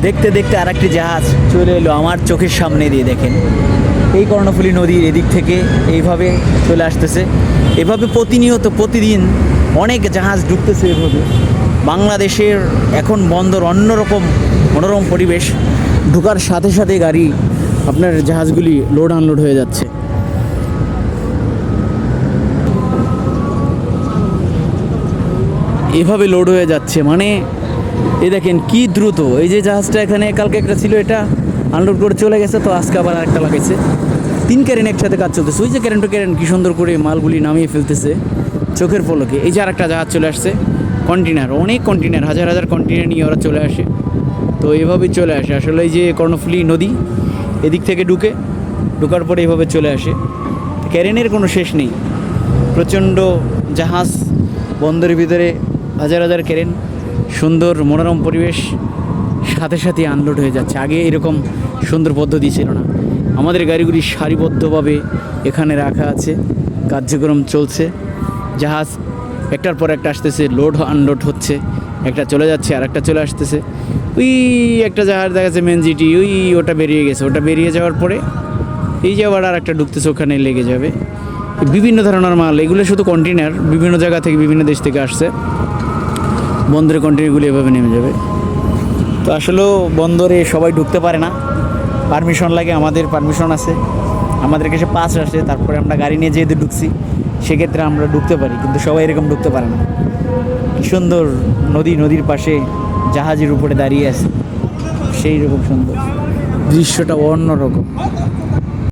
দেখতে দেখতে আর একটি জাহাজ চলে এলো আমার চোখের সামনে দিয়ে। দেখেন এই কর্ণফুলী নদীর এদিক থেকে এইভাবে চলে আসতেছে। এভাবে প্রতিনিয়ত প্রতিদিন অনেক জাহাজ ঢুকতেছে এভাবে। বাংলাদেশের এখন বন্দর অন্যরকম মনোরম পরিবেশ। ঢোকার সাথে সাথে গাড়ি আপনার জাহাজগুলি লোড আনলোড হয়ে যাচ্ছে। এভাবে লোড হয়ে যাচ্ছে, মানে এই দেখেন কি দ্রুত। এই যে জাহাজটা এখানে কালকে একটা ছিল, এটা আনলোড করে চলে গেছে, তো আজকে আবার আরেকটা লাগাইছে। 3 ক্যারেন একসাথে কাজ চলতেছে। ওই যে ক্যারেন টু ক্যারেন কী সুন্দর করে মালগুলি নামিয়ে ফেলতেছে চোখের পলকে। এই যে আরেকটা জাহাজ চলে আসছে, কন্টেনার, অনেক কন্টেনার, হাজার হাজার কন্টেনার নিয়ে ওরা চলে আসে। তো এইভাবেই চলে আসে আসলে। এই যে কর্ণফুলী নদী এদিক থেকে ঢোকার পরে এইভাবে চলে আসে। ক্যারেনের কোনো শেষ নেই, প্রচণ্ড জাহাজ, বন্দরের ভিতরে হাজার হাজার ক্যারেন, সুন্দর মনোরম পরিবেশ, সাথে সাথে আনলোড হয়ে যাচ্ছে। আগে এরকম সুন্দর পদ্ধতি ছিল না। আমাদের গাড়িগুলি সারিবদ্ধভাবে এখানে রাখা আছে, কার্যক্রম চলছে। জাহাজ একটার পর একটা আসতেছে, লোড আনলোড হচ্ছে, একটা চলে যাচ্ছে আর একটা চলে আসতেছে। ওই একটা জাহাজ দেখা যাচ্ছে মেন জিটি, ওটা বেরিয়ে গেছে। ওটা বেরিয়ে যাওয়ার পরে এই যে আবার আর একটা ঢুকতেছে, ওখানে লেগে যাবে। বিভিন্ন ধরনের মাল, এগুলো শুধু কন্টেনার, বিভিন্ন জায়গা থেকে বিভিন্ন দেশ থেকে আসছে। বন্দরের কন্টেনারগুলি এভাবে নেমে যাবে। তো আসলেও বন্দরে সবাই ঢুকতে পারে না, পারমিশন লাগে। আমাদের পারমিশন আছে, আমাদের কাছে পাস আসে, তারপরে আমরা গাড়ি নিয়ে যেহেতু ঢুকছি সেক্ষেত্রে আমরা ঢুকতে পারি, কিন্তু সবাই এরকম ঢুকতে পারে না। কী সুন্দর নদী, নদীর পাশে জাহাজের উপরে দাঁড়িয়ে আছে, সেই রকম সুন্দর দৃশ্যটা অন্যরকম।